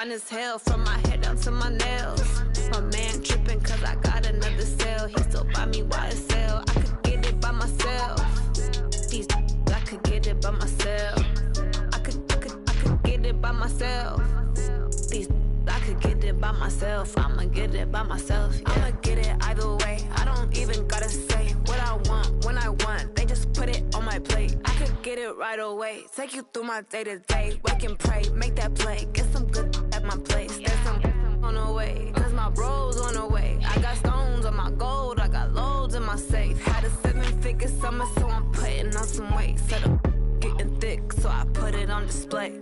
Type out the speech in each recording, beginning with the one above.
fine as hell from my head down to my nails. My man tripping cause I got another sale. He still buy me YSL. I could get it by myself. These I could get it by myself. I could get it by myself. These I could get it by myself. I'ma get it by myself. Yeah. I'ma get it either way. I don't even gotta say what I want when I want. They just put it on my plate. I could get it right away. Take you through my day to day. Wake and pray, make that play. Get some good at my place. There's some on the way. Cause my bro's on the way. I got stones on my gold. I got loads in my safe. Had a 7-figure summer, so I'm putting on some weight. Set up getting thick, so I put it on display.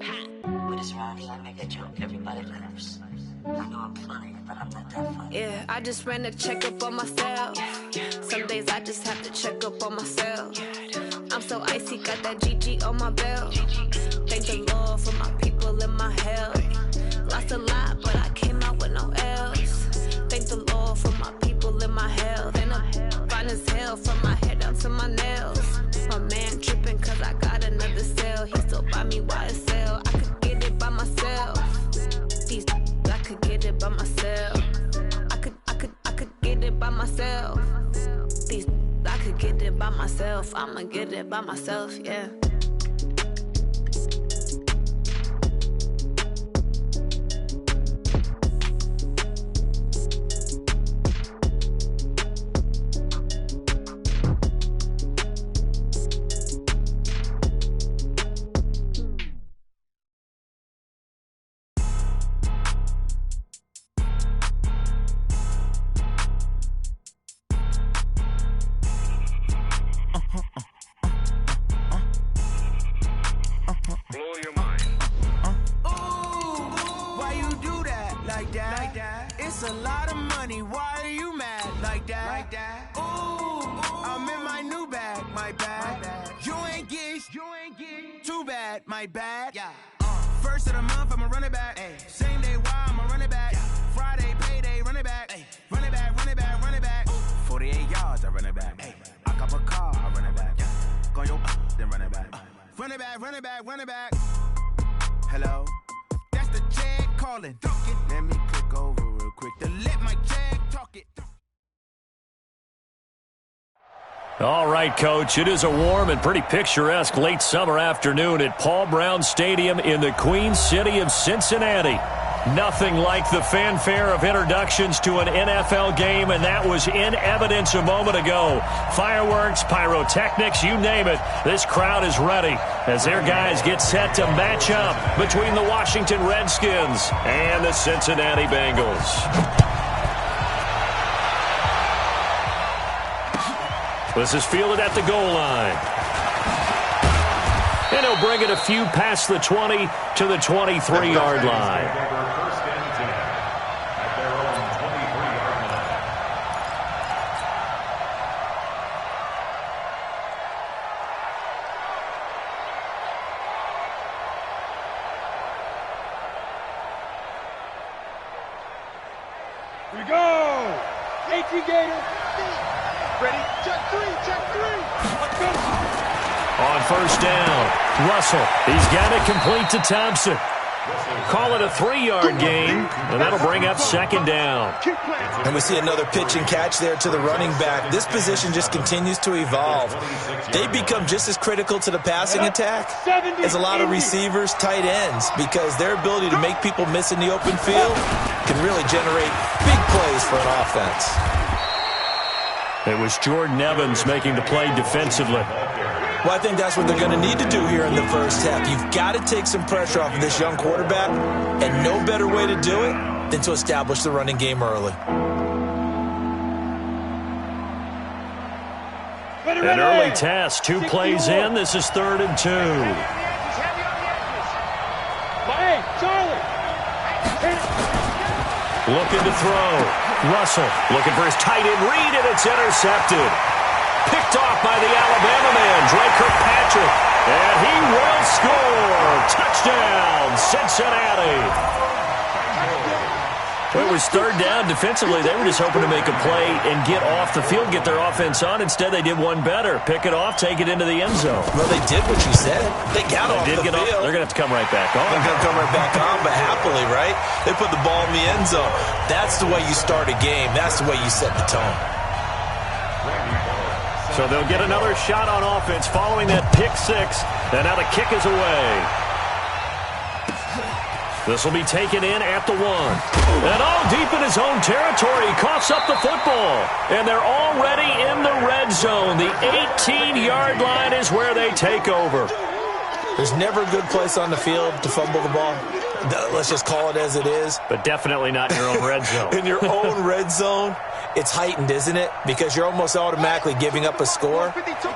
With this round here, I make a joke. Everybody laughs. I know I'm funny, but I'm not that funny. Yeah, I just ran a checkup on myself. Some days I just have to check up on myself. I'm so icy, got that GG on my belt. Thank the Lord for my people in my health. Lost a lot, but I came out with no L's. Thank the Lord for my people in my health. And I'm fine as hell from my head down to my nails. My man tripping cause I got another sale. He still buy me YSL. I could get it by myself. These I could get it by myself. I could get it by myself. These I could get it by myself. I'ma get it by myself, yeah. It's a lot of money, why are you mad like that? Ooh, I'm in my new bag, my bad. You ain't get too bad, my bad. First of the month, I'ma run it back. Same day, why I'ma run it back. Friday, payday, run it back. Run it back, run it back, run it back. 48 yards, I run it back. I cop a car, I run it back. Go your then run it back. Run it back, run it back, run it back. Hello? That's the check calling. Let me click over real quick to let my check talk it. All right, Coach, it is a warm and pretty picturesque late summer afternoon at Paul Brown Stadium in the Queen City of Cincinnati. Nothing like the fanfare of introductions to an NFL game, and that was in evidence a moment ago. Fireworks, pyrotechnics, you name it. This crowd is ready as their guys get set to match up between the Washington Redskins and the Cincinnati Bengals. This is fielded at the goal line. And he'll bring it a few past the 20 to the 23-yard line. Here we go! 18 Gators. Ready? Check three. Let's go. On first down, Russell. He's got it complete to Thompson. Call it a 3-yard gain, and that'll bring up second down. And we see another pitch and catch there to the running back. This position just continues to evolve. They become just as critical to the passing attack as a lot of receivers, tight ends, because their ability to make people miss in the open field can really generate big plays for an offense. It was Jordan Evans making the play defensively. Well, I think that's what they're going to need to do here in the first half. You've got to take some pressure off of this young quarterback, and no better way to do it than to establish the running game early. An early test, 2 plays in. This is 3rd and 2. Looking to throw. Russell looking for his tight end read, and it's intercepted. Picked off by the Alabama man, Drake Kirkpatrick. And he will score. Touchdown, Cincinnati. Well, it was third down. Defensively, they were just hoping to make a play and get off the field, get their offense on. Instead, they did one better. Pick it off, take it into the end zone. Well, they did what you said. They got off the field. They're going to have to come right back on. They're going to come right back on, but happily, right? They put the ball in the end zone. That's the way you start a game. That's the way you set the tone. So they'll get another shot on offense following that pick six. And now the kick is away. This will be taken in at the 1. And all deep in his own territory. He coughs up the football. And they're already in the red zone. The 18-yard line is where they take over. There's never a good place on the field to fumble the ball. Let's just call it as it is. But definitely not in your own red zone. In your own red zone, it's heightened, isn't it? Because you're almost automatically giving up a score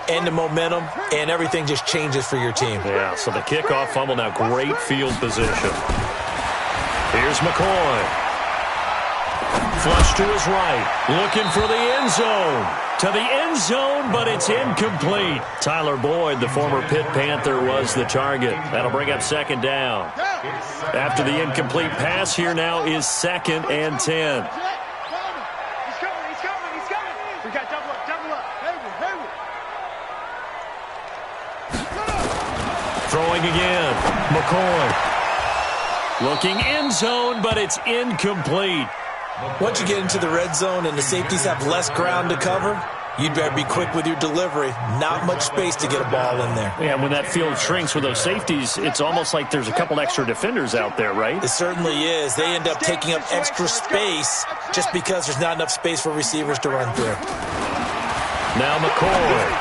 and the momentum, and everything just changes for your team. Yeah, so the kickoff fumble now, great field position. Here's McCoy. Flush to his right, looking for the end zone. To the end zone, but it's incomplete. Tyler Boyd, the former Pitt Panther, was the target. That'll bring up second down. After the incomplete pass, here now is 2nd and 10. He's coming. We got double up. Hayward. Throwing again. McCoy. Looking end zone, but it's incomplete. Once you get into the red zone and the safeties have less ground to cover, you'd better be quick with your delivery. Not much space to get a ball in there. Yeah, when that field shrinks with those safeties, it's almost like there's a couple extra defenders out there, right? It certainly is. They end up taking up extra space just because there's not enough space for receivers to run through. Now McCoy.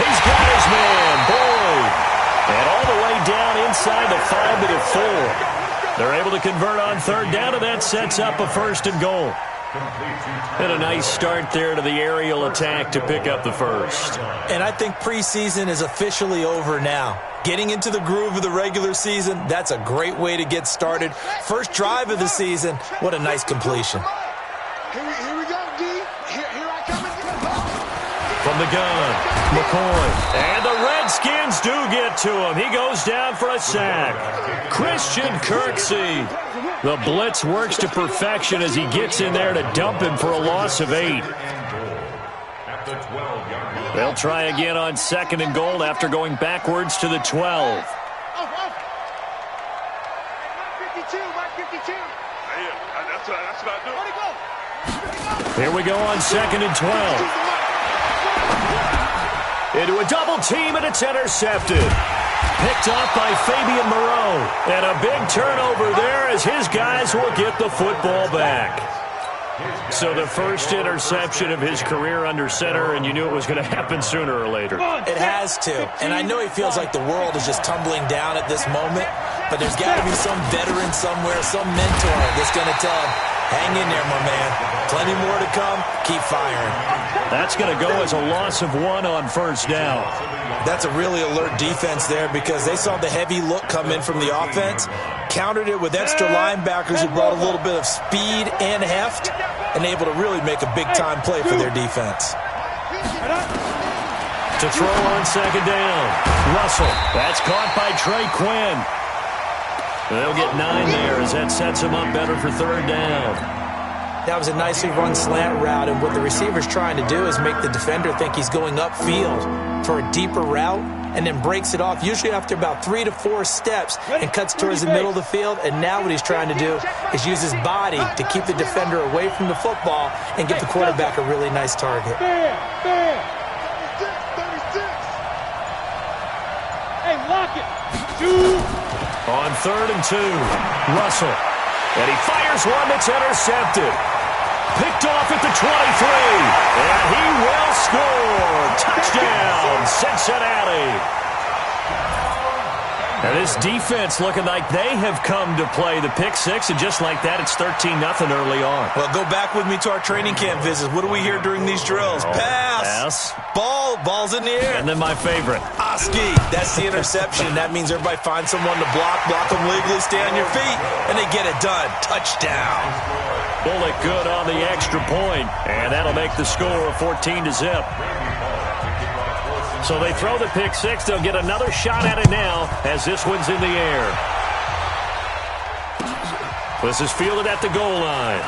He's got his man, Boyd. And all the way down inside the 5 to the 4. They're able to convert on third down, and that sets up a 1st and goal. And a nice start there to the aerial attack to pick up the first. And I think preseason is officially over now. Getting into the groove of the regular season, that's a great way to get started. First drive of the season, what a nice completion. Here we go, D. Here I come again. From the gun, McCoy. And the Redskins do get to him. He goes down for a sack. Christian Kirksey. The blitz works to perfection as he gets in there to dump him for a loss of 8. They'll try again on 2nd and goal after going backwards to the 12. Mark 52. That's what I do. Here we go on 2nd and 12. Into a double team, and it's intercepted. Picked off by Fabian Moreau. And a big turnover there as his guys will get the football back. So the first interception of his career under center, and you knew it was going to happen sooner or later. It has to. And I know he feels like the world is just tumbling down at this moment, but there's got to be some veteran somewhere, some mentor that's going to tell him, hang in there, my man. Plenty more to come. Keep firing. That's going to go as a loss of 1 on first down. That's a really alert defense there because they saw the heavy look come in from the offense, countered it with extra linebackers who brought a little bit of speed and heft, and able to really make a big-time play for their defense. To throw on 2nd down. Russell. That's caught by Trey Quinn. They'll get 9 there as that sets him up better for 3rd down. That was a nicely run slant route, and what the receiver's trying to do is make the defender think he's going upfield for a deeper route, and then breaks it off, usually after about 3 to 4 steps, and cuts towards the middle of the field. And now what he's trying to do is use his body to keep the defender away from the football and give the quarterback a really nice target. Bam! 36. Hey, lock it. 2. On 3rd and 2, Russell. And he fires one that's intercepted. Picked off at the 23. And he will score. Touchdown, Cincinnati. And this defense looking like they have come to play the pick six, and just like that, it's 13-0 early on. Well, go back with me to our training camp visits. What do we hear during these drills? Pass. Ball's in the air. And then my favorite. Oski. That's the interception. That means everybody finds someone to block them legally, stay on your feet, and they get it done. Touchdown. Bullock good on the extra point, and that'll make the score 14-0. So they throw the pick six. They'll get another shot at it now as this one's in the air. This is fielded at the goal line.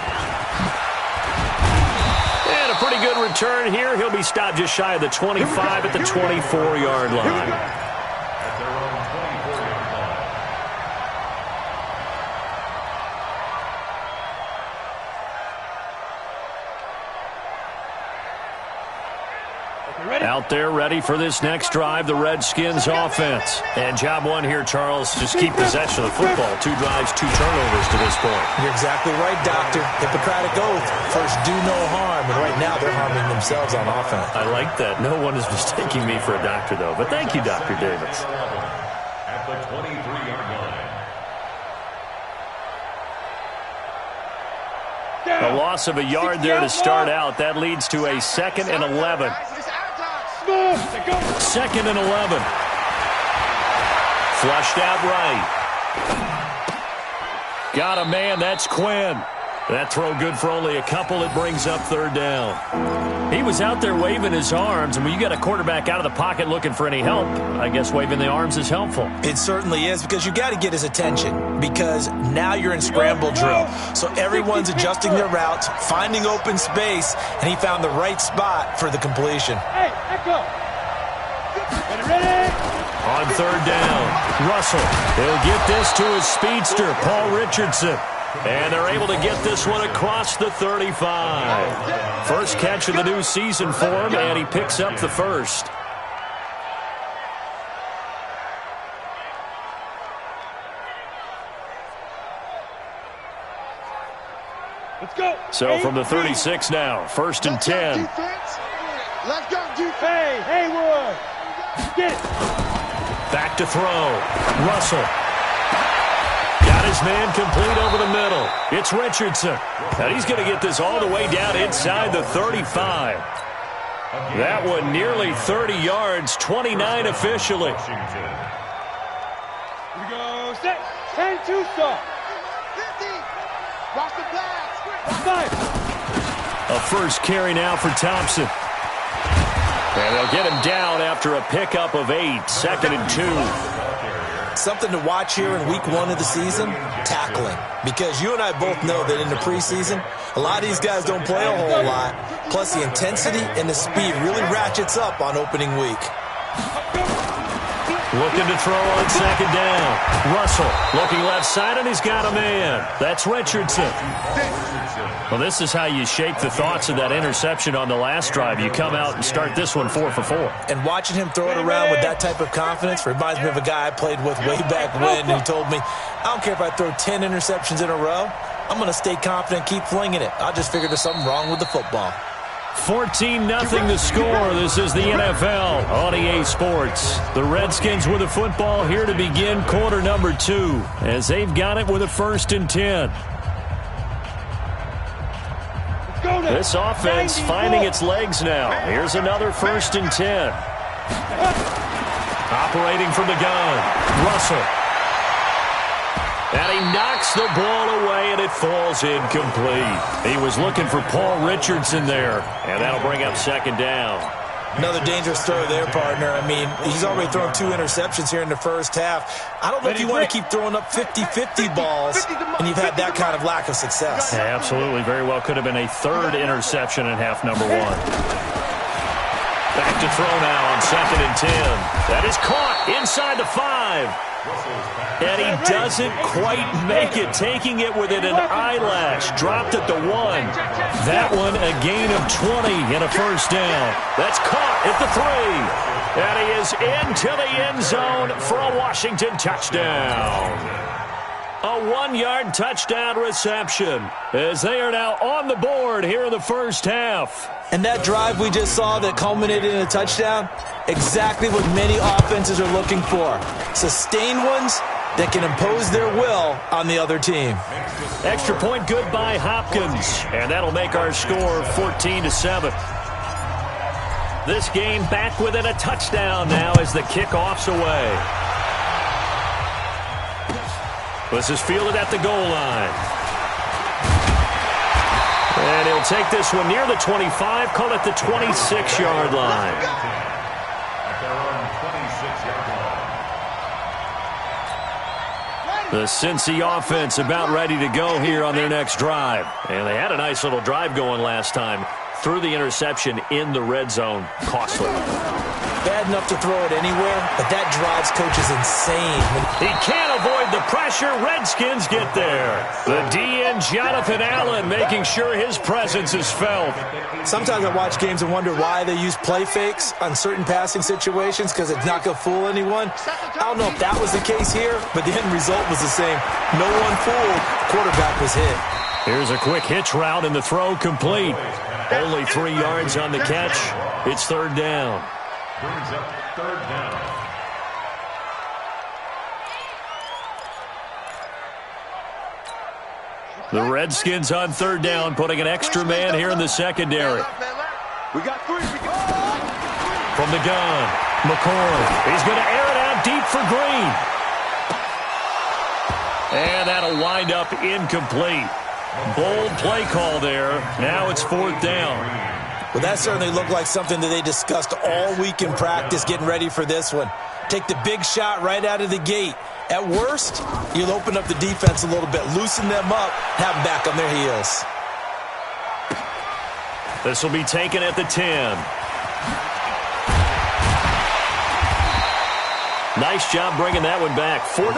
And a pretty good return here. He'll be stopped just shy of the 25 at the 24-yard line. Out there ready for this next drive, the Redskins offense. And job one here, Charles, just keep possession of the football. 2 drives, 2 turnovers to this point. You're exactly right, Doctor. Hippocratic oath. First, do no harm. And right now, they're harming themselves on offense. I like that. No one is mistaking me for a doctor, though. But thank you, Dr. Davis. At the 23-yard line. A loss of a yard there to start out. That leads to a 2nd and 11. 2nd and 11. Flushed out right. Got a man. That's Quinn. That throw good for only a couple. It brings up 3rd down. He was out there waving his arms, and when you got a quarterback out of the pocket looking for any help, I guess waving the arms is helpful. It certainly is, because you got to get his attention, because now you're in scramble drill. So everyone's adjusting their routes, finding open space, and he found the right spot for the completion. Hey, echo. Ready? On 3rd down, Russell. He'll get this to his speedster, Paul Richardson. And they're able to get this one across the 35. First catch of the new season for him, and he picks up the first. Let's go. So from the 36 now, 1st and 10. Let's go, defense. Hey, Haywood. Get it. Back to throw. Russell. Got his man complete over the middle. It's Richardson. And he's going to get this all the way down inside the 35. That one nearly 30 yards, 29 officially. Here we go. Set. 10-2 stop. 50. Watch the flags. A first carry now for Thompson. And they'll get him down after a pickup of 8, 2nd and 2. Something to watch here in week 1 of the season, tackling. Because you and I both know that in the preseason, a lot of these guys don't play a whole lot. Plus, the intensity and the speed really ratchets up on opening week. Looking to throw on 2nd down. Russell looking left side, and he's got a man. That's Richardson. Well, this is how you shake the thoughts of that interception on the last drive. You come out and start this one 4 for 4. And watching him throw it around with that type of confidence reminds me of a guy I played with way back when who told me, I don't care if I throw 10 interceptions in a row. I'm going to stay confident, keep flinging it. I just figured there's something wrong with the football. 14-0 the score. This is the NFL on EA Sports. The Redskins with the football here to begin quarter number 2 as they've got it with a 1st and 10. This offense finding its legs now. Here's another 1st and 10. Operating from the gun, Russell. And he knocks the ball away, and it falls incomplete. He was looking for Paul Richardson there, and that'll bring up 2nd down. Another dangerous throw there, partner. I mean, he's already thrown 2 interceptions here in the first half. I don't know if you want to keep throwing up 50-50 balls, and you've had that kind of lack of success. Yeah, absolutely. Very well could have been a 3rd interception in half number 1. Back to throw now on 2nd and 10. That is caught inside the 5. And he doesn't quite make it, taking it within an eyelash. Dropped at the 1. That one a gain of 20 and a 1st down. That's caught at the 3. And he is into the end zone for a Washington touchdown. A 1-yard touchdown reception as they are now on the board here in the first half. And that drive we just saw that culminated in a touchdown, exactly what many offenses are looking for. Sustained ones that can impose their will on the other team. Extra point good by Hopkins, and that'll make our score 14-7. This game back within a touchdown now as the kickoff's away. This is fielded at the goal line. And he'll take this one near the 25, call it the 26-yard line. At their own 26-yard The Cincy offense about ready to go here on their next drive. And they had a nice little drive going last time. Threw the interception in the red zone. Costly. Bad enough to throw it anywhere, but that drives coaches insane. He can't avoid the pressure. Redskins get there. The DN, Jonathan Allen, making sure his presence is felt. Sometimes I watch games and wonder why they use play fakes on certain passing situations because it's not going to fool anyone. I don't know if that was the case here, but the end result was the same. No one fooled. Quarterback was hit. Here's a quick hitch route and the throw complete. Only 3 yards on the catch. It's third down. Brings up third down. The Redskins on third down, putting an extra man here in the secondary. We got 3. From the gun, McCoy. He's going to air it out deep for Green. And that'll wind up incomplete. Bold play call there. Now it's fourth down. Well, that certainly looked like something that they discussed all week in practice getting ready for this one. Take the big shot right out of the gate. At worst, you'll open up the defense a little bit, loosen them up, have them back on their heels. This will be taken at the 10. Nice job bringing that one back. 14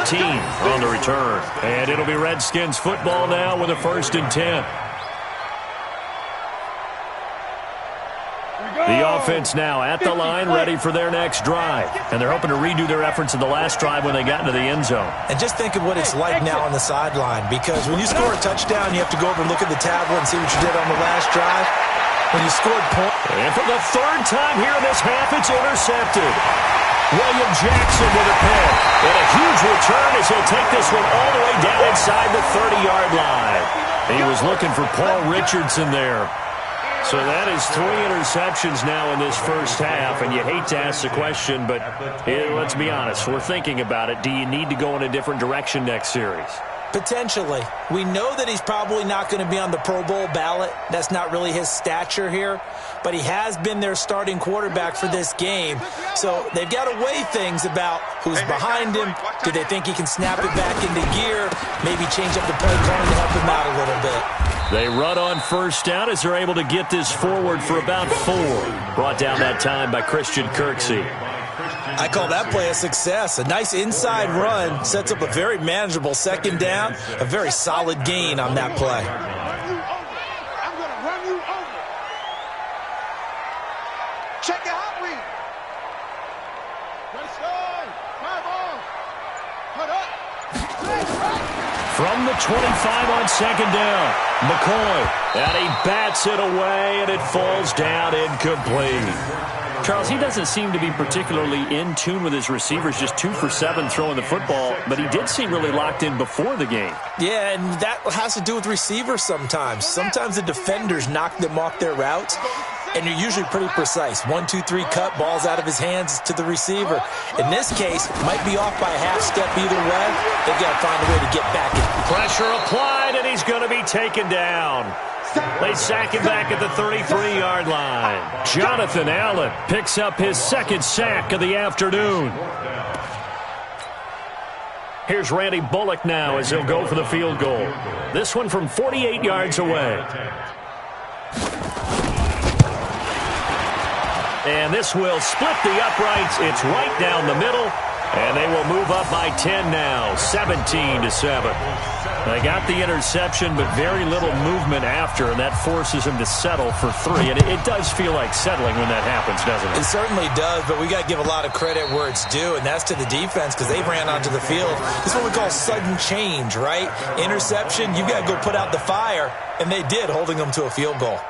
on the return. And it'll be Redskins football now with a 1st and 10. The offense now at the line, ready for their next drive. And they're hoping to redo their efforts in the last drive when they got into the end zone. And just think of what it's like now on the sideline, because when you score a touchdown, you have to go over and look at the tablet and see what you did on the last drive. When you scored points. And for the 3rd time here in this half, it's intercepted. William Jackson with a pick. And a huge return as he'll take this one all the way down inside the 30-yard line. He was looking for Paul Richardson there. So that is 3 interceptions now in this first half, and you hate to ask the question, but let's be honest, we're thinking about it. Do you need to go in a different direction next series? Potentially. We know that he's probably not going to be on the Pro Bowl ballot. That's not really his stature here. But he has been their starting quarterback for this game. So they've got to weigh things about who's behind him. Do they think he can snap it back into gear? Maybe change up the play calling to help him out a little bit. They run on first down as they're able to get this forward for about 4. Brought down that time by Christian Kirksey. I call that play a success. A nice inside run sets up a very manageable 2nd down. A very solid gain on that play. I'm going to run you over. Check your hot read. Let's go. My ball. Put up. From the 25 on 2nd down, McCoy. And he bats it away, and it falls down incomplete. Charles, he doesn't seem to be particularly in tune with his receivers, just 2 for 7 throwing the football, but he did seem really locked in before the game. Yeah, and that has to do with receivers sometimes. Sometimes the defenders knock them off their routes, and you're usually pretty precise. 1, 2, 3 cut, balls out of his hands to the receiver. In this case, might be off by a half step either way. They've got to find a way to get back in. Pressure applied, and he's going to be taken down. They sack him back at the 33-yard line. Jonathan Allen picks up his 2nd sack of the afternoon. Here's Randy Bullock now as he'll go for the field goal. This one from 48 yards away. And this will split the uprights. It's right down the middle. And they will move up by 10 now, 17-7. They got the interception, but very little movement after, and that forces him to settle for 3. And it does feel like settling when that happens, doesn't it? It certainly does, but we got to give a lot of credit where it's due, and that's to the defense because they ran onto the field. This is what we call sudden change, right? Interception, you got to go put out the fire, and they did, holding them to a field goal.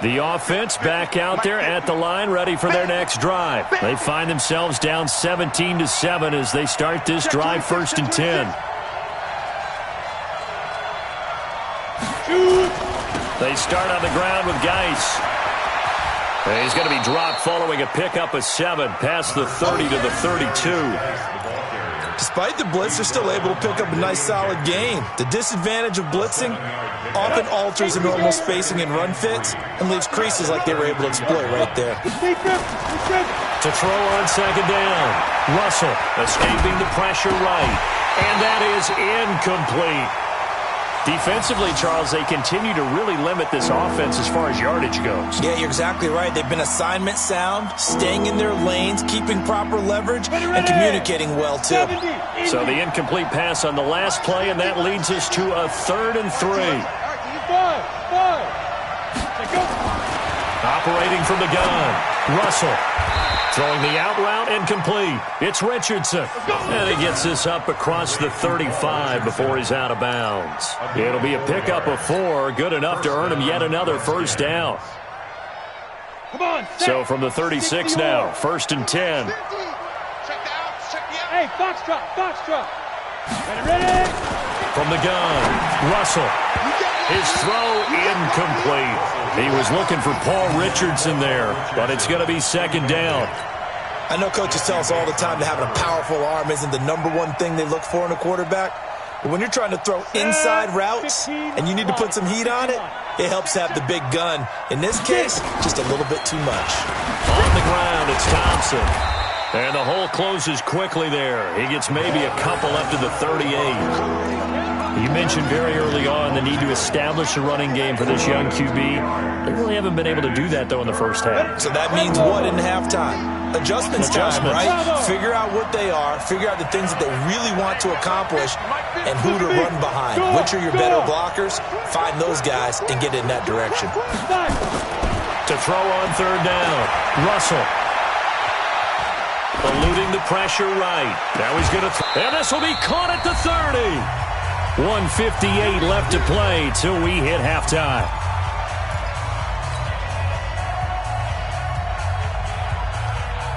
The offense back out there at the line, ready for their next drive. They find themselves down 17-7 as they start this drive, 1st and 10. They start on the ground with Geis. He's going to be dropped following a pickup of 7 past the 30 to the 32. Despite the blitz, they're still able to pick up a nice, solid gain. The disadvantage of blitzing often alters the normal spacing and run fits and leaves creases like they were able to exploit right there. To throw on second down. Russell escaping the pressure right. And that is incomplete. Defensively, Charles, they continue to really limit this offense as far as yardage goes. Yeah, you're exactly right. They've been assignment sound, staying in their lanes, keeping proper leverage, and communicating well, too. So the incomplete pass on the last play, and that leads us to a 3rd and 3. Operating from the gun. Russell throwing the out route and complete. It's Richardson. And he gets this up across the 35 before he's out of bounds. It'll be a pickup of 4, good enough to earn him yet another first down. So from the 36 now, 1st and 10. Hey, foxtrot. Ready? From the gun, Russell. His throw incomplete. He was looking for Paul Richardson there, but it's going to be 2nd down. I know coaches tell us all the time that having a powerful arm isn't the #1 thing they look for in a quarterback. But when you're trying to throw inside routes and you need to put some heat on it, it helps to have the big gun. In this case, just a little bit too much. On the ground, it's Thompson. And the hole closes quickly there. He gets maybe a couple up to the 38. You mentioned very early on the need to establish a running game for this young QB. They really haven't been able to do that, though, in the first half. So that means what in halftime? Adjustments time, right? Figure out what they are, figure out the things that they really want to accomplish, and who to run behind. Which are your better blockers? Find those guys and get in that direction. To throw on 3rd down, Russell. Eluding the pressure right. Now he's going to and this will be caught at the 30. 1:58 left to play till we hit halftime.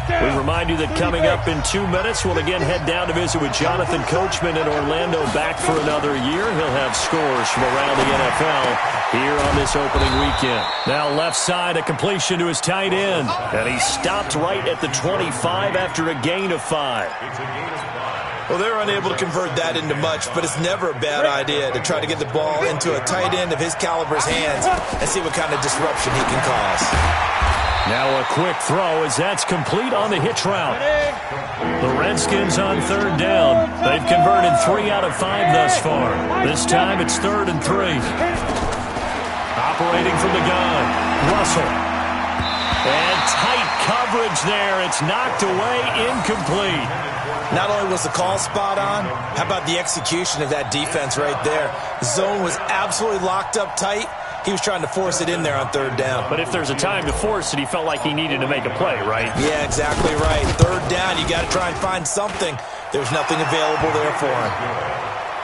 We remind you that coming up in 2 minutes, we'll again head down to visit with Jonathan Coachman in Orlando, back for another year. He'll have scores from around the NFL here on this opening weekend. Now left side, a completion to his tight end. And he stopped right at the 25 after a gain of 5. Well, they're unable to convert that into much, but it's never a bad idea to try to get the ball into a tight end of his caliber's hands and see what kind of disruption he can cause. Now a quick throw as that's complete on the hitch route. The Redskins on 3rd down. They've converted 3 out of 5 thus far. This time it's 3rd and 3. Operating from the gun, Russell. And tight coverage there. It's knocked away, incomplete. Not only was the call spot on, how about the execution of that defense right there? The zone was absolutely locked up tight. He was trying to force it in there on 3rd down. But if there's a time to force it, he felt like he needed to make a play, right? Yeah, exactly right. 3rd down, you got to try and find something. There's nothing available there for him.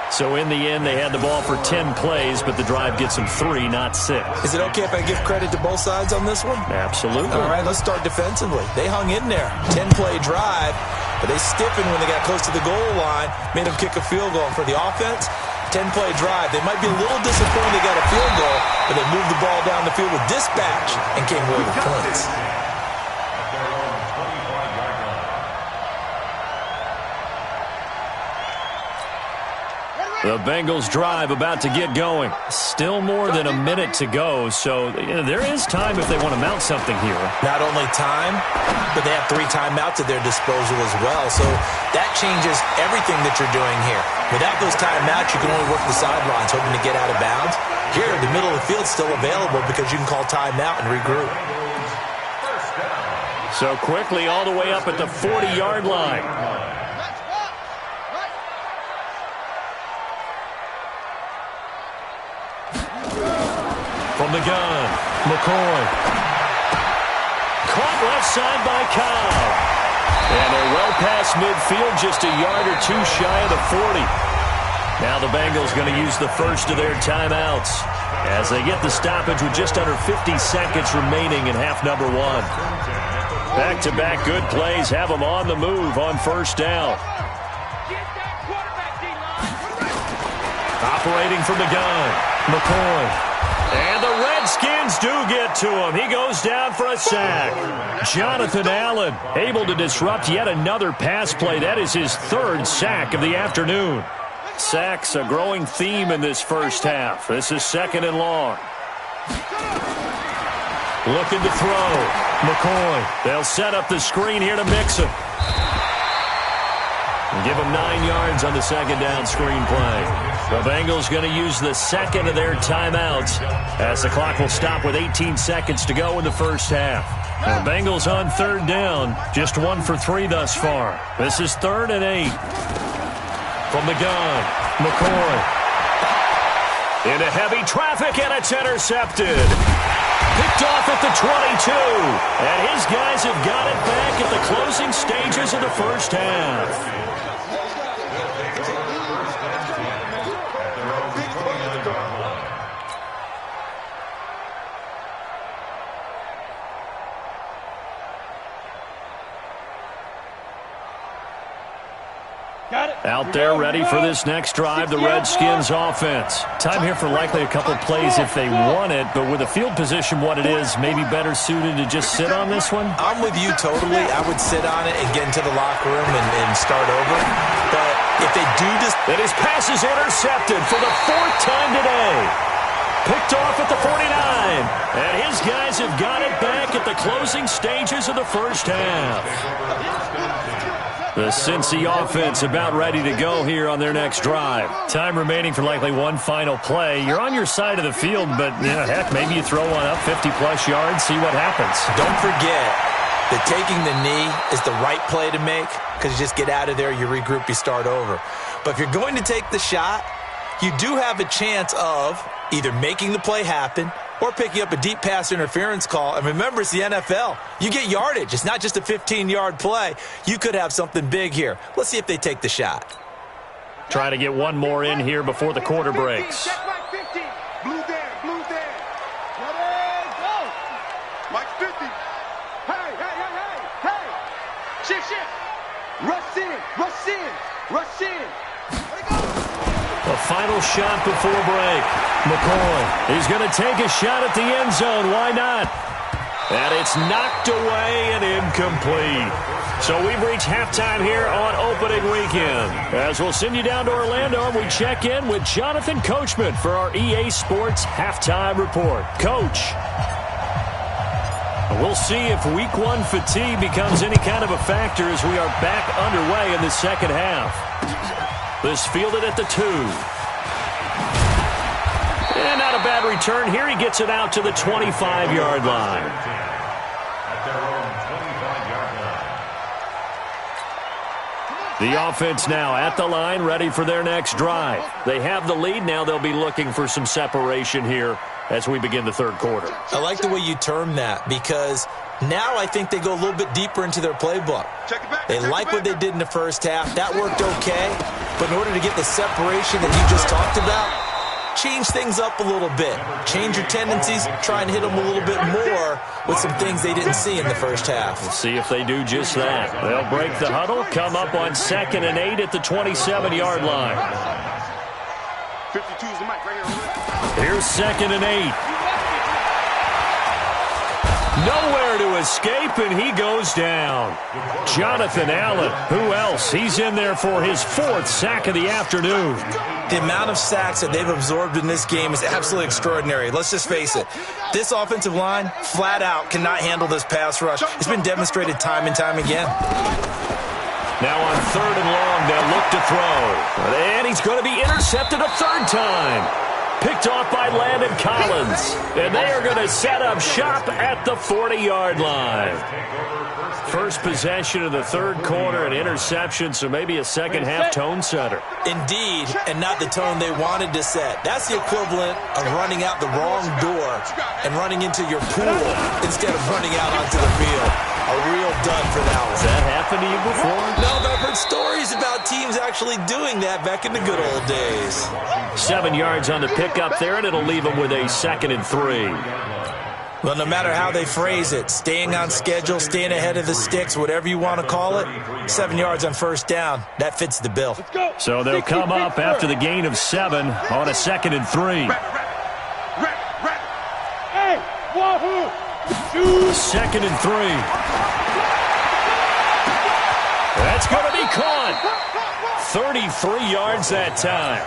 So in the end, they had the ball for 10 plays, but the drive gets them 3, not 6. Is it okay if I give credit to both sides on this one? Absolutely. All right, let's start defensively. They hung in there. 10-play drive, but they stiffened when they got close to the goal line, made them kick a field goal. For the offense, 10-play drive. They might be a little disappointed they got a field goal, but they moved the ball down the field with dispatch and came away with points. The Bengals drive about to get going. Still more than a minute to go, so there is time if they want to mount something here. Not only time, but they have 3 timeouts at their disposal as well, so that changes everything that you're doing here. Without those timeouts, you can only work the sidelines, hoping to get out of bounds. Here, the middle of the field is still available because you can call timeout and regroup. So quickly all the way up at the 40-yard line. From the gun, McCoy. Caught left side by Cobb. And they're well past midfield, just a yard or 2 shy of the 40. Now the Bengals going to use the first of their timeouts as they get the stoppage with just under 50 seconds remaining in half number 1. Back-to-back good plays have them on the move on 1st down. Operating from the gun, McCoy. And the Redskins do get to him. He goes down for a sack. Jonathan Allen able to disrupt yet another pass play. That is his third sack of the afternoon. Sacks a growing theme in this first half. This is 2nd and long. Looking to throw. McCoy. They'll set up the screen here to Mixon. And give him 9 yards on the 2nd down screen play. The Bengals going to use the second of their timeouts as the clock will stop with 18 seconds to go in the first half. The Bengals on 3rd down, just 1 for 3 thus far. This is 3rd and 8. From the gun, McCoy. Into heavy traffic, and it's intercepted. Picked off at the 22. And his guys have got it back at the closing stages of the first half. Out there ready for this next drive, the Redskins offense. Time here for likely a couple plays if they want it, but with the field position what it is, maybe better suited to just sit on this one? I'm with you totally. I would sit on it and get into the locker room and start over. But if they do just... And his pass is intercepted for the 4th time today. Picked off at the 49. And his guys have got it back at the closing stages of the first half. The Cincy offense about ready to go here on their next drive. Time remaining for likely one final play. You're on your side of the field, but, heck, maybe you throw one up 50-plus yards, see what happens. Don't forget that taking the knee is the right play to make because you just get out of there, you regroup, you start over. But if you're going to take the shot, you do have a chance of either making the play happen or picking up a deep pass interference call. And remember, it's the NFL. You get yardage. It's not just a 15-yard play. You could have something big here. Let's see if they take the shot. Try to get one more in here before the quarter breaks. Check Mike 50. Blue there. Ready, go. Mike 50. Hey. Shift. Rush in. The final shot before break. McCoy, he's going to take a shot at the end zone. Why not? And it's knocked away and incomplete. So we've reached halftime here on opening weekend. As we'll send you down to Orlando, and we check in with Jonathan Coachman for our EA Sports Halftime Report. Coach, we'll see if Week 1 fatigue becomes any kind of a factor as we are back underway in the second half. This fielded at the 2. And not a bad return here. He gets it out to the 25-yard line. The offense now at the line, ready for their next drive. They have the lead. Now they'll be looking for some separation here as we begin the third quarter. I like the way you term that because now I think they go a little bit deeper into their playbook. They like what they did in the first half. That worked okay. But in order to get the separation that you just talked about, change things up a little bit. Change your tendencies. Try and hit them a little bit more with some things they didn't see in the first half. We'll see if they do just that. They'll break the huddle, come up on 2nd and 8 at the 27-yard line. 52 is the mic right here. Here's 2nd and 8. Nowhere to escape, and he goes down. Jonathan Allen, who else? He's in there for his 4th sack of the afternoon. The amount of sacks that they've absorbed in this game is absolutely extraordinary. Let's just face it. This offensive line, flat out, cannot handle this pass rush. It's been demonstrated time and time again. Now on 3rd and long, they'll look to throw. And he's going to be intercepted a 3rd time. Picked off by Landon Collins. And they are going to set up shop at the 40-yard line. First possession of the third quarter, an interception, so maybe a second-half tone setter. Indeed, and not the tone they wanted to set. That's the equivalent of running out the wrong door and running into your pool instead of running out onto the field. A real dud for that one. Has that happened to you before? No, but I've heard stories about teams actually doing that back in the good old days. 7 yards on the pickup there, and it'll leave them with a 2nd and 3. Well, no matter how they phrase it, staying on schedule, staying ahead of the sticks, whatever you want to call it, 7 yards on 1st down, that fits the bill. So they'll come up after the gain of 7 on a 2nd and 3. 2nd and 3. That's going to be caught. 33 yards that time.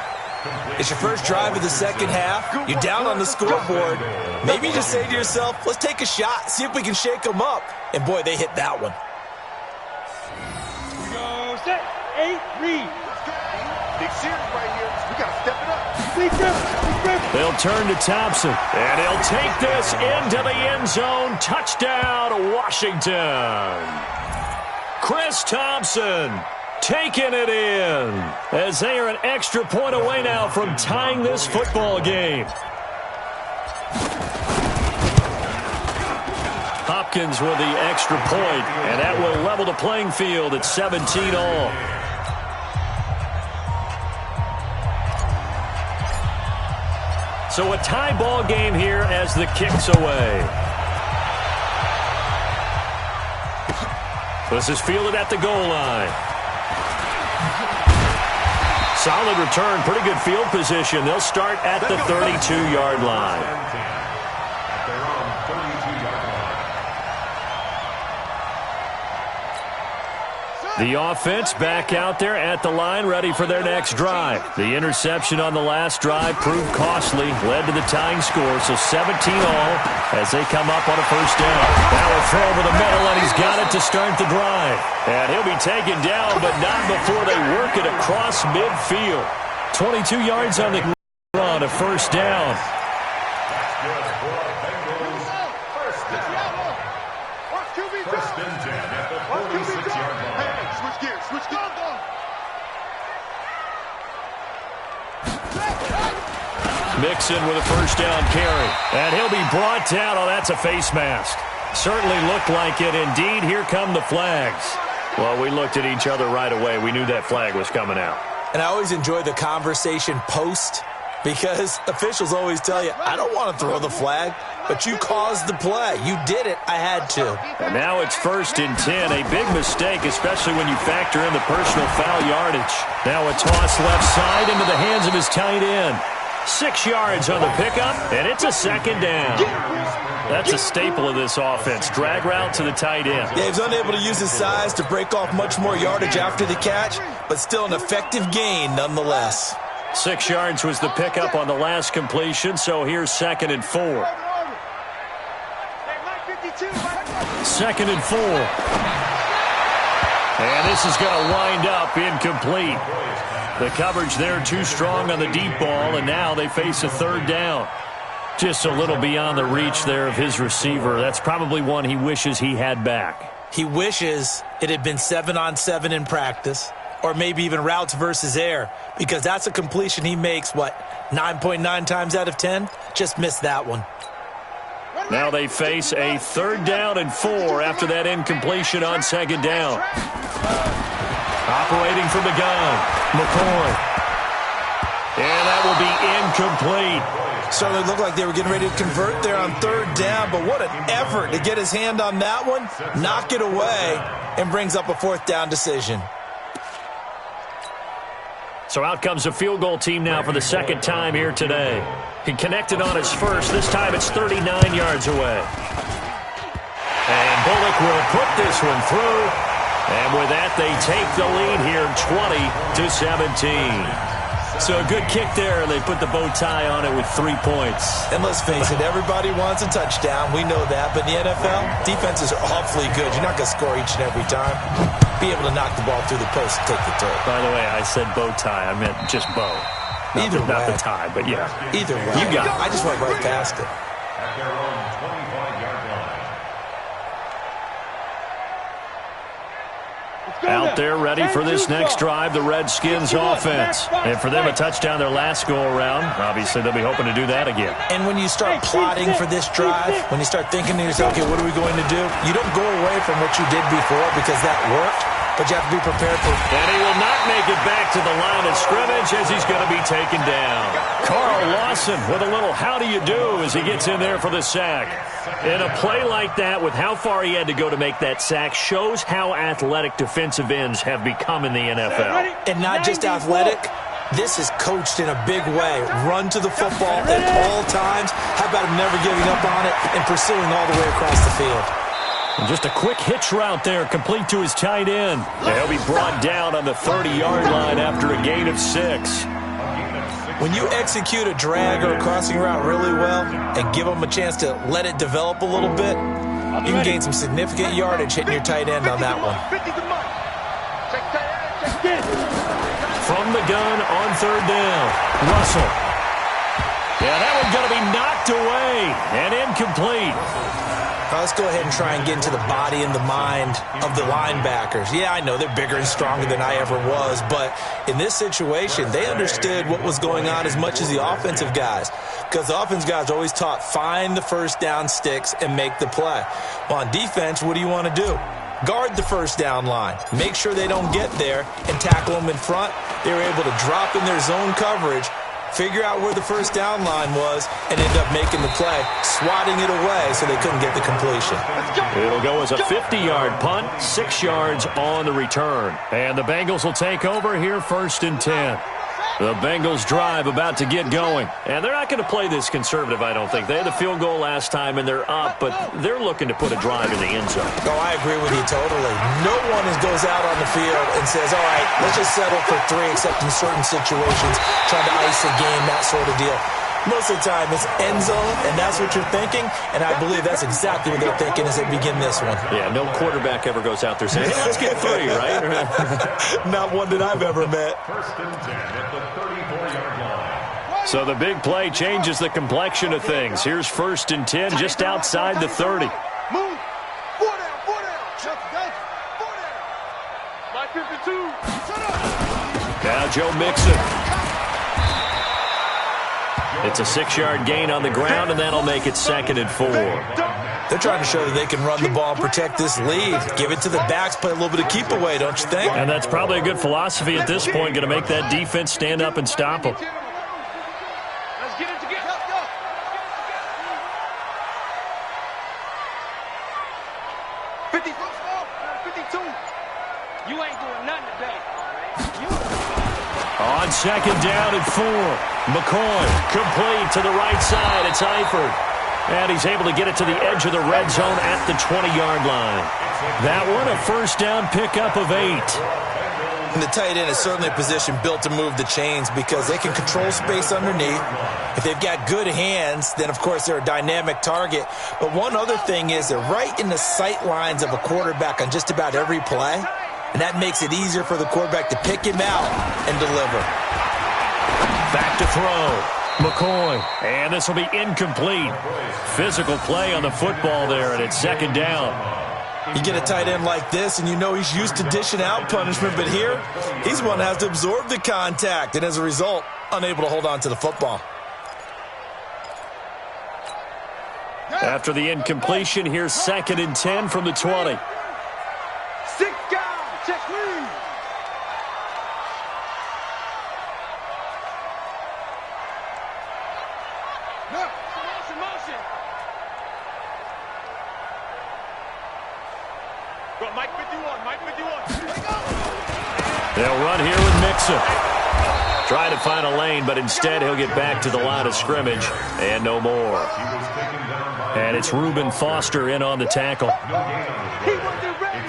It's your first drive of the second half. You're down on the scoreboard. Maybe you just say to yourself, let's take a shot, see if we can shake them up. And boy, they hit that one. Go, set, 8, read. Big series right here. We got to step it up. They'll turn to Thompson, and he'll take this into the end zone. Touchdown, Washington. Chris Thompson taking it in as they are an extra point away now from tying this football game. Hopkins with the extra point, and that will level the playing field at 17 all. So a tie ball game here as the kick's away. This is fielded at the goal line. Solid return, pretty good field position. They'll start at the 32-yard line. At their own 32-yard line. The offense back out there at the line, ready for their next drive. The interception on the last drive proved costly, led to the tying score, so 17 all as they come up on a first down. Now a throw over the middle, and he's got it to start the drive. And he'll be taken down, but not before they work it across midfield. 22 yards on the run, a first down. First and 10 at the 46-yard line. Switch gears, switch gears. Mixon with a first down carry. And he'll be brought down. Oh, that's a face mask. Certainly looked like it. Indeed, here come the flags. Well, we looked at each other right away. We knew that flag was coming out. And I always enjoy the conversation post because officials always tell you, I don't want to throw the flag, but you caused the play. You did it. I had to. And now it's 1st and 10. A big mistake, especially when you factor in the personal foul yardage. Now a toss left side into the hands of his tight end. 6 yards on the pickup, and it's a second down. That's a staple of this offense. Drag route to the tight end. Yeah, he was unable to use his size to break off much more yardage after the catch, but still an effective gain nonetheless. 6 yards was the pickup on the last completion, so here's 2nd and 4. 2nd and 4. And this is going to wind up incomplete. The coverage there too strong on the deep ball, and now they face a third down. Just a little beyond the reach there of his receiver. That's probably one he wishes he had back. He wishes it had been 7-on-7 in practice, or maybe even routes versus air, because that's a completion he makes, 9.9 times out of 10? Just missed that one. Now they face a 3rd down and 4 after that incompletion on 2nd down. Operating from the gun, McCoy. And that will be incomplete. Certainly looked like they were getting ready to convert there on 3rd down, but what an effort to get his hand on that one, knock it away, and brings up a 4th down decision. So out comes a field goal team now for the second time here today. He connected on his first. This time it's 39 yards away. And Bullock will put this one through. And with that, they take the lead here 20-17. So a good kick there. They put the bow tie on it with 3 points. And let's face it, everybody wants a touchdown. We know that. But in the NFL, defenses are awfully good. You're not going to score each and every time. Be able to knock the ball through the post and take the turn. By the way, I said bow tie. I meant just bow. Not the tie, but yeah. Either way. You got it. I just went right past it. At their own 25-yard line. Out there ready for this next drive, the Redskins offense. And for them, a touchdown their last go-around. Obviously, they'll be hoping to do that again. And when you start plotting for this drive, when you start thinking to yourself, okay, what are we going to do? You don't go away from what you did before because that worked, but you have to be prepared for it. And he will not make it back to the line of scrimmage as he's going to be taken down. Carl Lawson with a little how do you do as he gets in there for the sack. And a play like that with how far he had to go to make that sack shows how athletic defensive ends have become in the NFL. And not just athletic, This is coached in a big way. Run to the football at all times. How about him never giving up on it and pursuing all the way across the field? And just a quick hitch route there, complete to his tight end. He'll be brought down on the 30-yard line after a gain of 6. When you execute a drag or a crossing route really well and give them a chance to let it develop a little bit, you can gain some significant yardage hitting your tight end on that one. From the gun on 3rd down, Russell. Yeah, that one's going to be knocked away and incomplete. Let's go ahead and try and get into the body and the mind of the linebackers. Yeah, I know they're bigger and stronger than I ever was, but in this situation, they understood what was going on as much as the offensive guys, because the offensive guys always taught find the first down sticks and make the play. Well, on defense, what do you want to do? Guard the first down line. Make sure they don't get there and tackle them in front. They were able to drop in their zone coverage, figure out where the first down line was, and end up making the play, swatting it away so they couldn't get the completion. It'll go as a 50-yard punt, 6 yards on the return. And the Bengals will take over here 1st and 10. The Bengals drive about to get going. And they're not going to play this conservative, I don't think. They had the field goal last time, and they're up, but they're looking to put a drive in the end zone. Oh, I agree with you totally. No one goes out on the field and says, all right, let's just settle for 3, except in certain situations, trying to ice a game, that sort of deal. Most of the time, it's end zone, and that's what you're thinking, and I believe that's exactly what they're thinking as they begin this one. Yeah, no quarterback ever goes out there saying, hey, let's get 3, right? Not one that I've ever met. 1st and 10 at the 34-yard line. So the big play changes the complexion of things. Here's 1st and 10 just outside the 30. Move. 4 down. 4 down. Chuck, 4 down. My 52. Shut up. Now Joe Mixon. It's a 6-yard gain on the ground, and that'll make it 2nd and 4. They're trying to show that they can run the ball and protect this lead. Give it to the backs, play a little bit of keep away, don't you think? And that's probably a good philosophy at this point, going to make that defense stand up and stop them. Let's get it together. 52. You ain't doing nothing today. On 2nd down and 4. McCoy complete to the right side. It's Eifert. And he's able to get it to the edge of the red zone at the 20-yard line. That one a 1st down pickup of 8. And the tight end is certainly a position built to move the chains because they can control space underneath. If they've got good hands, then, of course, they're a dynamic target. But one other thing is they're right in the sight lines of a quarterback on just about every play. And that makes it easier for the quarterback to pick him out and deliver. Back to throw. McCoy. And this will be incomplete. Physical play on the football there, and it's 2nd down. You get a tight end like this, and you know he's used to dishing out punishment, but here, he's the one that has to absorb the contact, and as a result, unable to hold on to the football. After the incompletion, here's 2nd and 10 from the 20. 6 guys. Check me. Motion. Go, Mike 51. They'll run here with Mixon. Trying to find a lane, but instead he'll get back to the line of scrimmage, and no more. And it's Reuben Foster in on the tackle. He wasn't ready.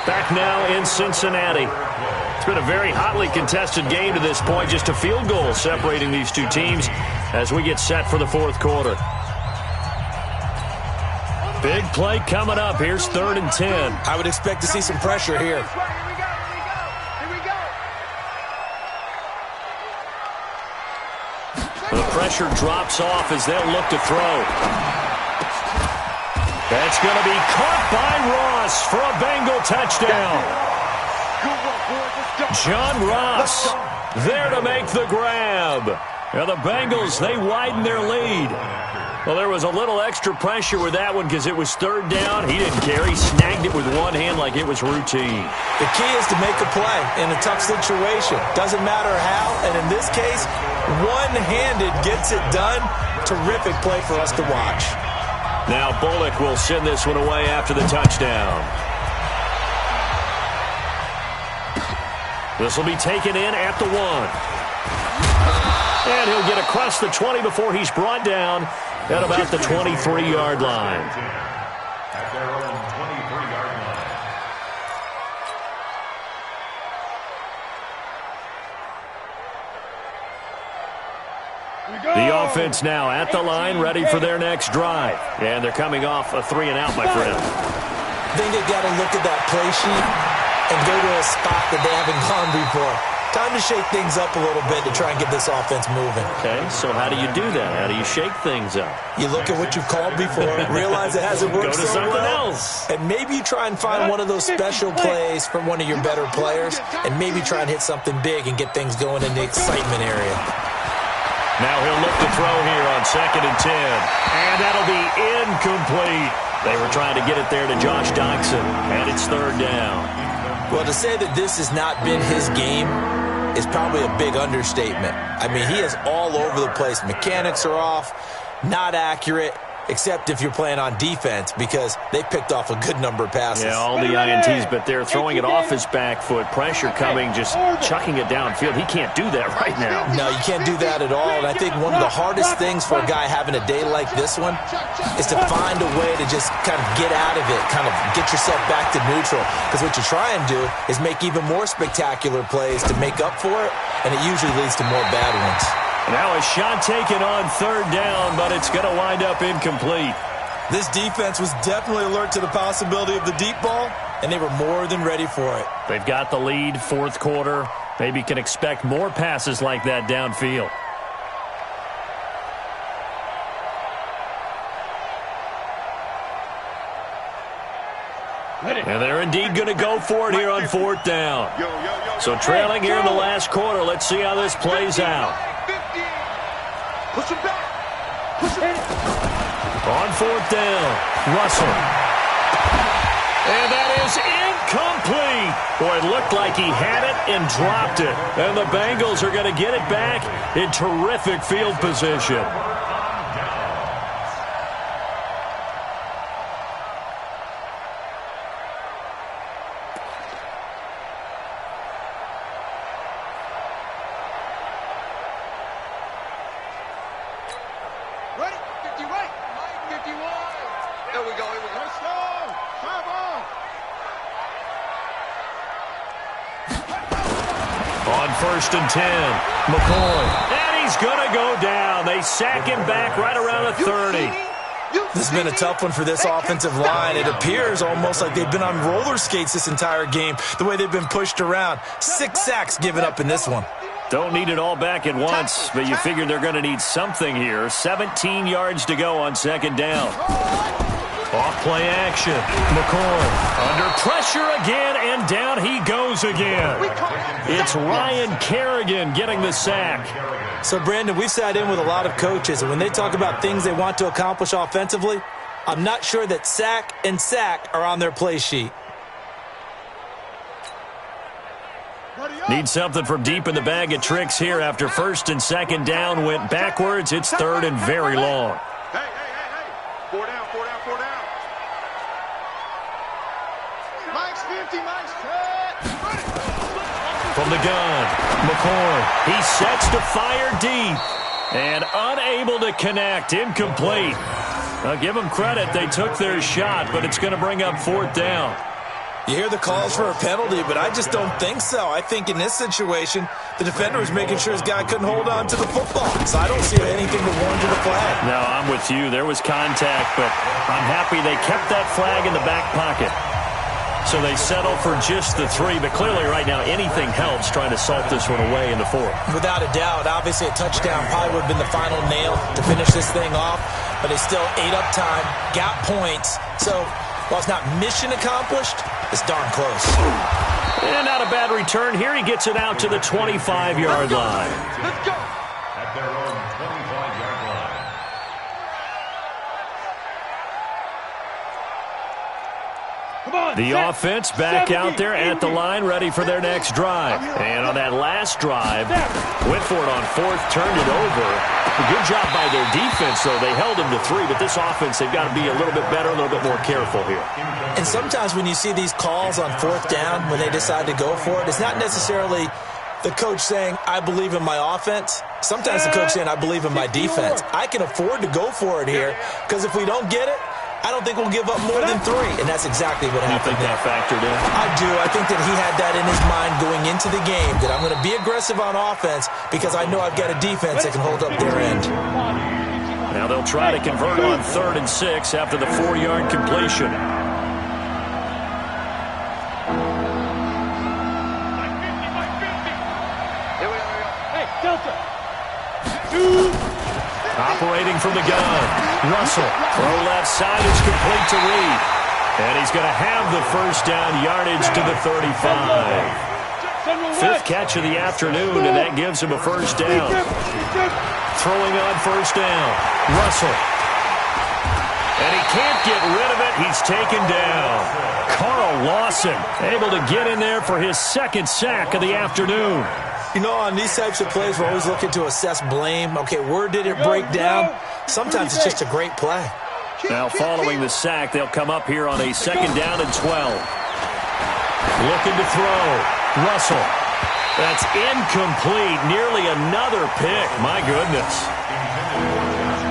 Back now in Cincinnati. It's been a very hotly contested game to this point. Just a field goal separating these two teams as we get set for the 4th quarter. Big play coming up. Here's 3rd and 10. I would expect to see some pressure here. Here we go. The pressure drops off as they'll look to throw. That's going to be caught by Ross for a Bengal touchdown. John Ross there to make the grab. Now the Bengals, they widen their lead. Well, there was a little extra pressure with that one because it was 3rd down. He didn't care. He snagged it with one hand like it was routine. The key is to make a play in a tough situation. Doesn't matter how, and in this case, one-handed gets it done. Terrific play for us to watch. Now Bullock will send this one away after the touchdown. This will be taken in at the 1. And he'll get across the 20 before he's brought down at about the 23-yard line. At their own 23-yard line. The offense now at the line, ready for their next drive. And they're coming off a 3-and-out, my friend. I think they've got to look at that play sheet and go to a spot that they haven't gone before. Time to shake things up a little bit to try and get this offense moving. Okay, so how do you do that? How do you shake things up? You look at what you've called before, realize it hasn't worked Go to so something well, else. and maybe you try and find one of those special plays from one of your better players, and maybe try and hit something big and get things going in the excitement area. Now he'll look to throw here on 2nd and 10. And that'll be incomplete. They were trying to get it there to Josh Doctson, and it's 3rd down. Well, to say that this has not been his game is probably a big understatement. I mean, he is all over the place. Mechanics are off, not accurate, except if you're playing on defense, because they picked off a good number of passes. Yeah, all the INTs, but they're throwing it off his back foot. Pressure coming, just chucking it downfield. He can't do that right now. No, you can't do that at all. And I think one of the hardest things for a guy having a day like this one is to find a way to just kind of get out of it, kind of get yourself back to neutral. Because what you try and do is make even more spectacular plays to make up for it, and it usually leads to more bad ones. Now a shot taken on 3rd down, but it's going to wind up incomplete. This defense was definitely alert to the possibility of the deep ball, and they were more than ready for it. They've got the lead, 4th quarter. Maybe can expect more passes like that downfield. And they're indeed going to go for it here on 4th down. So trailing here in the last quarter. Let's see how this plays out. Push him back. Push him. On 4th down, Russell. And that is incomplete. Boy, it looked like he had it and dropped it. And the Bengals are going to get it back in terrific field position. On 1st and 10, McCoy. And he's going to go down. They sack him back right around the 30. This has been a tough one for this offensive line. It appears almost like they've been on roller skates this entire game, the way they've been pushed around. 6 sacks given up in this one. Don't need it all back at once, but you figure they're going to need something here. 17 yards to go on 2nd down. Off play action. McCoy under pressure again, and down he goes again. It's Ryan Kerrigan getting the sack. So, Brandon, we've sat in with a lot of coaches, and when they talk about things they want to accomplish offensively, I'm not sure that sack and sack are on their play sheet. Need something from deep in the bag of tricks here after 1st and 2nd down went backwards. It's 3rd and very long. Hey. 4 down. Mike's 50, Mike's cut. From the gun, McCoy. He sets to fire deep and unable to connect. Incomplete. I'll give them credit. They took their shot, but it's going to bring up 4th down. You hear the calls for a penalty, but I just don't think so. I think in this situation, the defender was making sure his guy couldn't hold on to the football. So I don't see anything to warrant the flag. No, I'm with you. There was contact, but I'm happy they kept that flag in the back pocket. So they settle for just the 3, but clearly right now anything helps trying to salt this one away in the 4th. Without a doubt, obviously a touchdown probably would have been the final nail to finish this thing off, but they still ate up time, got points. So while it's not mission accomplished, it's darn close. And not a bad return here. He gets it out to the 25-yard line. Let's go. At their own 25-yard line. The offense back out there at the line, ready for their next drive. And on that last drive, went for it on fourth, turned it over. Good job by their defense, though. They held them to 3, but this offense, they've got to be a little bit better, a little bit more careful here. And sometimes when you see these calls on fourth down, when they decide to go for it, it's not necessarily the coach saying, I believe in my offense. Sometimes the coach saying, I believe in my defense. I can afford to go for it here because if we don't get it, I don't think we'll give up more than 3. And that's exactly what happened. You think that factored in? I do. I think that he had that in his mind going into the game, that I'm going to be aggressive on offense because I know I've got a defense that can hold up their end. Now they'll try to convert on 3rd and 6 after the 4-yard completion. Operating from the gun. Russell. Throw left side is complete to Reed. And he's going to have the first down yardage to the 35. 5th catch of the afternoon, and that gives him a first down. Throwing on first down. Russell. And he can't get rid of it. He's taken down. Carl Lawson able to get in there for his 2nd sack of the afternoon. You know, on these types of plays, we're always looking to assess blame. Okay, where did it break down? Sometimes it's just a great play. Now, following the sack, they'll come up here on a 2nd down and 12. Looking to throw. Russell. That's incomplete. Nearly another pick. My goodness.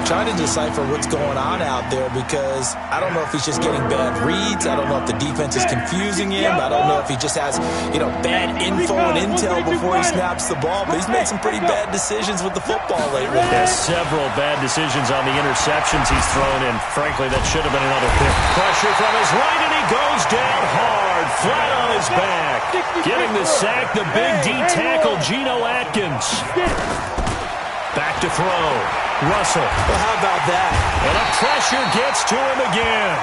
Trying to decipher what's going on out there because I don't know if he's just getting bad reads. I don't know if the defense is confusing him. I don't know if he just has, bad info and intel before he snaps the ball. But he's made some pretty bad decisions with the football lately. There's several bad decisions on the interceptions he's thrown, and frankly, that should have been another pick. Pressure from his right, and he goes down hard, flat on his back. Getting the sack, the big D tackle, Geno Atkins. Back to throw. Russell. Well, how about that? And a pressure gets to him again.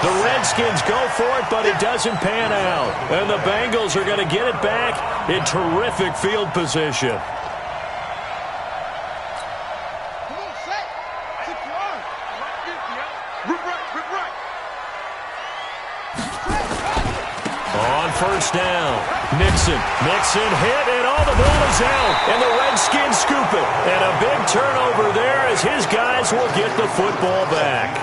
The Redskins go for it, but it doesn't pan out. And the Bengals are going to get it back in terrific field position. On first down, Mixon hit, and all the ball is out, and the Redskins scoop it. And a big turnover there as his guys will get the football back.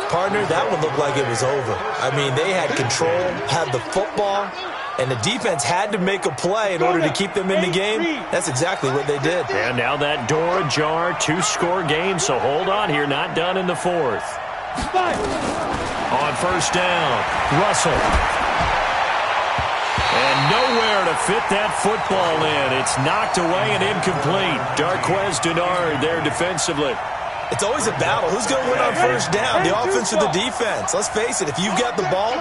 Partner, that one looked like it was over. I mean, they had control, had the football, and the defense had to make a play in order to keep them in the game. That's exactly what they did. And now that door ajar, 2-score game, so hold on here, not done in the 4th. On first down, Russell. And nowhere to fit that football in. It's knocked away and incomplete. Darquez Denard there defensively. It's always a battle. Who's going to win on first down, the offense or the defense? Let's face it, if you've got the ball,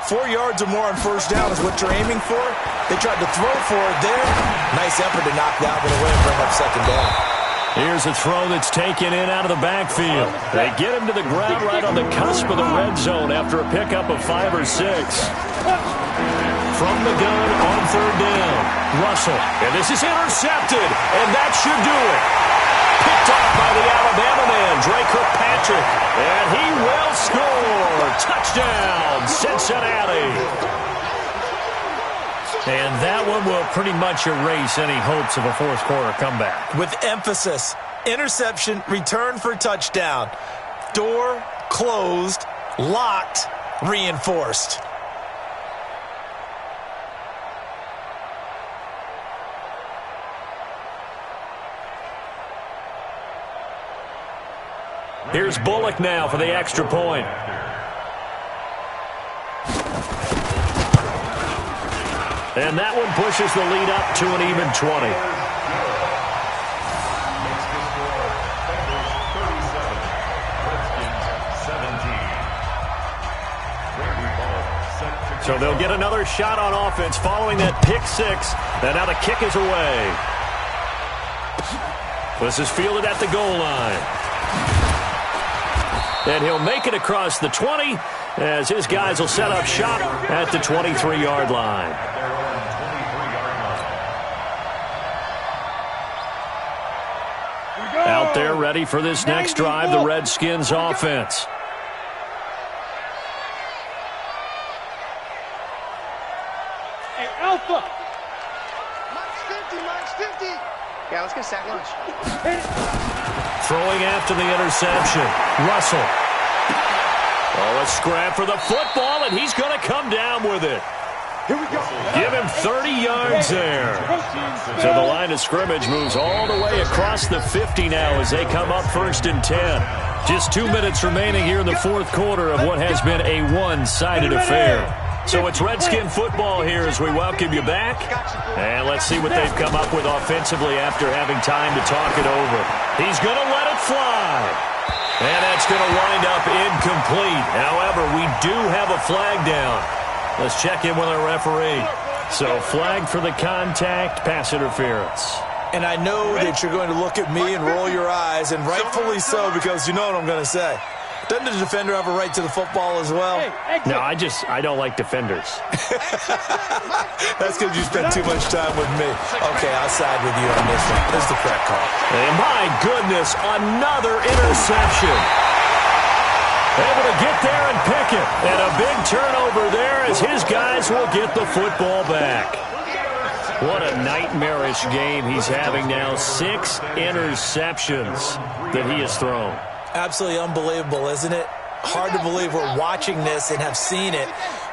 4 yards or more on first down is what you're aiming for. They tried to throw for it there. Nice effort to knock that one away and bring up 2nd down. Here's a throw that's taken in out of the backfield. They get him to the ground right on the cusp of the red zone after a pickup of 5 or 6. From the gun on 3rd down. Russell. And this is intercepted. And that should do it. Picked off by the Alabama man, Dre Kirkpatrick. And he will score. Touchdown, Cincinnati. And that one will pretty much erase any hopes of a 4th quarter comeback. With emphasis. Interception, return for touchdown. Door closed, locked, reinforced. Here's Bullock now for the extra point. And that one pushes the lead up to an even 20. So they'll get another shot on offense following that pick 6. And now the kick is away. This is fielded at the goal line. And he'll make it across the 20 as his guys will set up shop at the 23-yard line. Out there ready for this next drive, the Redskins offense. Alpha. Mine's 50. Yeah, let's get sack lunch. Throwing after the interception. Russell. Oh, a scrap for the football, and he's going to come down with it. Here we go. Give him 30 yards there. So the line of scrimmage moves all the way across the 50 now as they come up 1st and 10. Just 2 minutes remaining here in the fourth quarter of what has been a one-sided affair. So it's Redskin football here as we welcome you back. And let's see what they've come up with offensively after having time to talk it over. He's going to let it fly. And that's going to wind up incomplete. However, we do have a flag down. Let's check in with our referee. So flag for the contact, pass interference. And I know that you're going to look at me and roll your eyes, and rightfully so, because you know what I'm going to say. Doesn't the defender have a right to the football as well? No, I don't like defenders. That's because you spend too much time with me. Okay, I'll side with you on this one. This is the correct call. And my goodness, another interception. Able to get there and pick it. And a big turnover there as his guys will get the football back. What a nightmarish game he's having now. 6 interceptions that he has thrown. Absolutely unbelievable, isn't it? Hard to believe we're watching this and have seen it,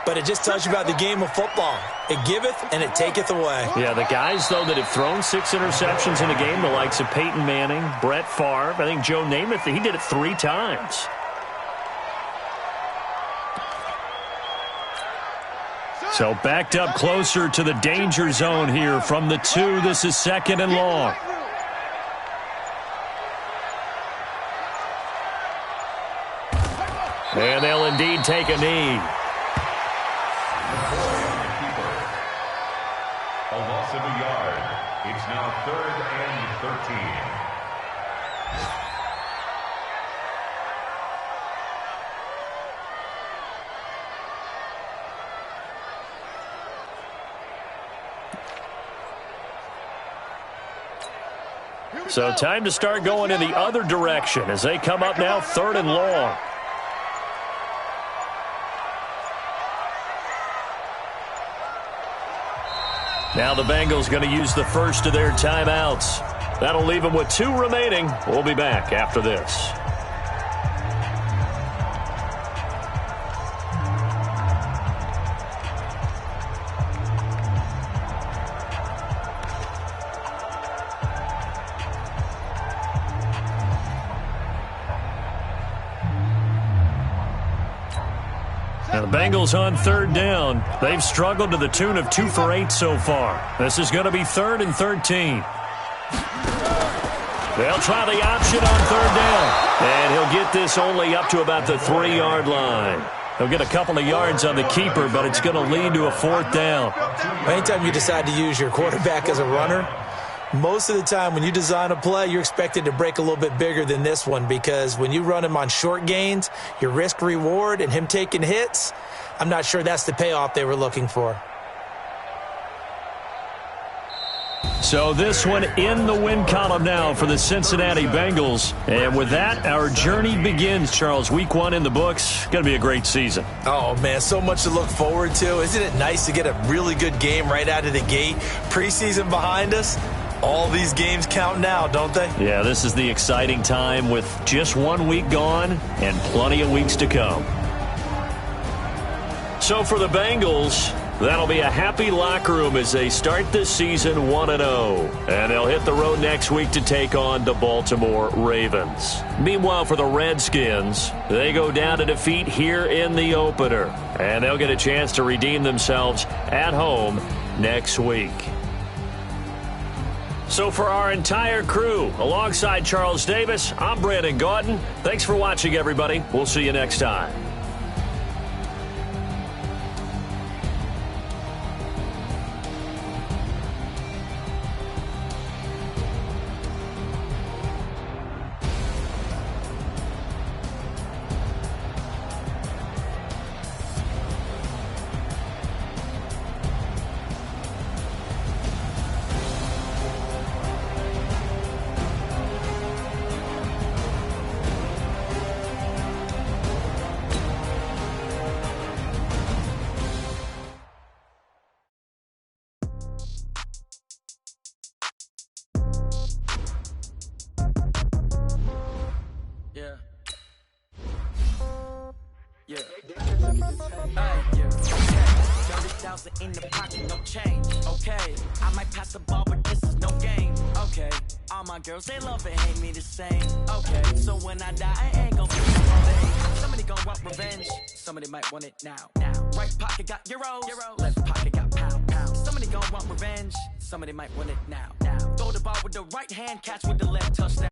but it just tells you about the game of football. It giveth and it taketh away. Yeah, the guys, though, that have thrown 6 interceptions in a game, the likes of Peyton Manning, Brett Favre, I think Joe Namath, he did it 3 times. So backed up closer to the danger zone here from the 2. This is 2nd and long. And they'll indeed take a knee. A loss of a yard. It's now 3rd and 13. So time to start going in the other direction as they come up now 3rd and long. Now the Bengals going to use the first of their timeouts. That'll leave them with 2 remaining. We'll be back after this. Now the Bengals on 3rd down. They've struggled to the tune of 2 for 8 so far. This is going to be 3rd and 13. They'll try the option on 3rd down. And he'll get this only up to about the 3-yard line. He'll get a couple of yards on the keeper, but it's going to lead to a 4th down. Anytime you decide to use your quarterback as a runner, most of the time when you design a play, you're expected to break a little bit bigger than this one, because when you run him on short gains, your risk-reward and him taking hits, I'm not sure that's the payoff they were looking for. So this one in the win column now for the Cincinnati Bengals. And with that, our journey begins, Charles. Week 1 in the books. Going to be a great season. Oh, man, so much to look forward to. Isn't it nice to get a really good game right out of the gate? Preseason behind us. All these games count now, don't they? Yeah, this is the exciting time with just 1 week gone and plenty of weeks to come. So for the Bengals, that'll be a happy locker room as they start this season 1-0. And they'll hit the road next week to take on the Baltimore Ravens. Meanwhile, for the Redskins, they go down to defeat here in the opener. And they'll get a chance to redeem themselves at home next week. So for our entire crew, alongside Charles Davis, I'm Brandon Gaudin. Thanks for watching, everybody. We'll see you next time. $1,000 in the pocket, no change. Okay, I might pass the ball, but this is no game. Okay, all my girls, they love and hate me the same. Okay, so when I die, I ain't gon' be all. Somebody gon' want revenge, somebody might want it now. Right pocket got euros, left pocket got pound. Somebody gon' want revenge, somebody might want it now. Throw the ball with the right hand, catch with the left, touchdown.